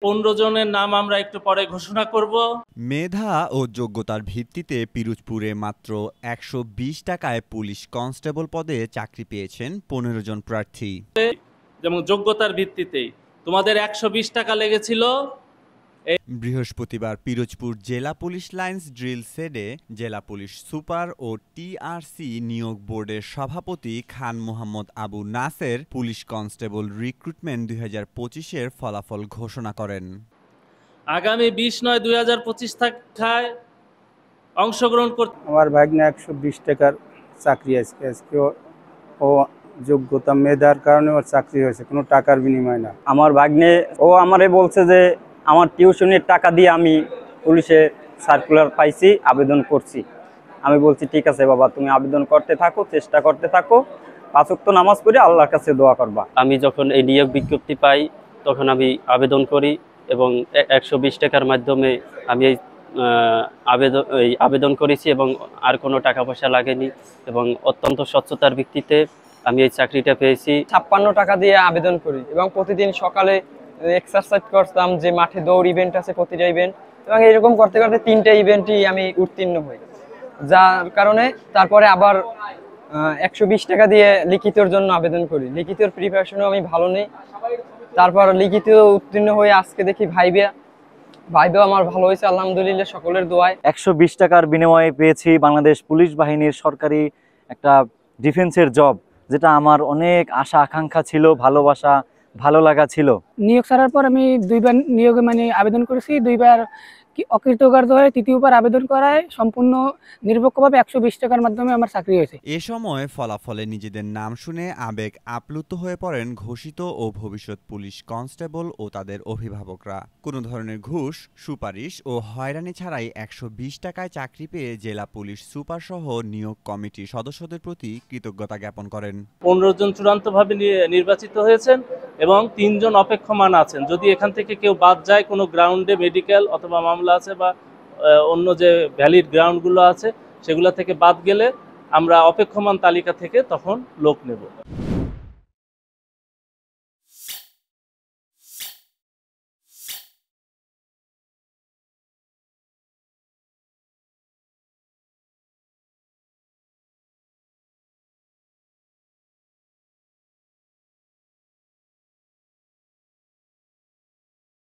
15 জনের নাম আমরা একটু পরে ঘোষণা করব। মেধা ও যোগ্যতার ভিত্তিতে পিরোজপুরে মাত্র ১২০ টাকায় পুলিশ কনস্টেবল পদে চাকরি পেয়েছেন ১৫ জন প্রার্থী। যেমন যোগ্যতার ভিত্তিতেই তোমাদের ১২০ টাকা লেগেছিল। বৃহস্পতিবার পিরোজপুর জেলা পুলিশ লাইনস ড্রিল সেডে জেলা পুলিশ সুপার ও টিআরসি নিয়োগ বোর্ডের সভাপতি Khan Mohammad Abu Naser police constable recruitment ২০২৫-এর ফলাফল ঘোষণা করেন। আগামী ২০/৯/২০২৫ তারিখে অংশগ্রহণ করতে আমার ভাগ্নে ১২০ টাকার চাকরি আজকে ও যোগ্যতা মেধার কারণে ওর চাকরি হয়েছে, কোনো টাকার বিনিময় না। আমার ভাগ্নে ও আমারে বলছে যে আমার টিউশনের টাকা দিয়ে আমি পুলিশে সার্কুলার পাইছি, আবেদন করছি। আমি বলছি ঠিক আছে বাবা, তুমি আবেদন করতে থাকো, চেষ্টা করতে থাকো, ৫ ওয়াক্ত নামাজ পড়ে আল্লাহর কাছে দোয়া করবা। আমি যখন এই নিয়োগ বিজ্ঞপ্তি পাই তখন আমি আবেদন করি এবং ১২০ টাকার মাধ্যমে আমি এই আবেদন করেছি এবং আর কোনো টাকা পয়সা লাগেনি এবং অত্যন্ত স্বচ্ছতার ভিত্তিতে আমি এই চাকরিটা পেয়েছি। ৫৬ টাকা দিয়ে আবেদন করি এবং প্রতিদিন সকালে এক্সারসাইজ করতাম, যে মাঠে দৌড় ইভেন্ট আছে প্রতিটা ইভেন্ট, এবং এরকম করতে করতে ৩টে ইভেন্টই আমি উত্তীর্ণ হই, যার কারণে তারপরে আবার ১২০ টাকা দিয়ে লিখিতর জন্য আবেদন করি। লিখিতর প্রিপারেশনও আমি ভালো নেই, তারপর লিখিত উত্তীর্ণ হয়ে আজকে দেখি ভাইবেও আমার ভালো হয়েছে আলহামদুলিল্লাহ, সকলের দোয়ায়। ১২০ টাকার বিনিময়ে পেয়েছি বাংলাদেশ পুলিশ বাহিনীর সরকারি একটা ডিফেন্সের জব, যেটা আমার অনেক আশা আকাঙ্ক্ষা ছিল, ভালোবাসা ভালো লাগা ছিল। নিয়োগ ছাড়ার পর আমি ২বার নিয়োগে আবেদন করেছি, ২বার অকৃতকার্য হয়ে ৩য়বার আবেদন করায় সম্পূর্ণ নিরপেক্ষভাবে ১২০ টাকার মাধ্যমে আমার চাকরি হয়েছে। এ সময় ফলাফলে নিজেদের নাম শুনে আবেগ আপ্লুত হয়ে পড়েন ঘোষিত ও ভবিষ্যৎ পুলিশ কনস্টেবল ও তাদের অভিভাবকরা। কোনো ধরনের ঘুষ, সুপারিশ ও হয়রানি ছাড়াই ১২০ টাকায় চাকরি পেয়ে জেলা পুলিশ সুপার সহ নিয়োগ কমিটির সদস্যদের প্রতি কৃতজ্ঞতা জ্ঞাপন করেন। 15 জন চূড়ান্তভাবে নির্বাচিত হয়েছেন এবং 3 জন অপেক্ষমান আছেন। যদি এখান থেকে কেউ বাদ যায়, কোনো গ্রাউন্ডে মেডিকেল অথবা মামলা আছে বা অন্য যে ভ্যালিড গ্রাউন্ডগুলো আছে সেগুলো থেকে বাদ গেলে আমরা অপেক্ষমান তালিকা থেকে তখন লোক নেব।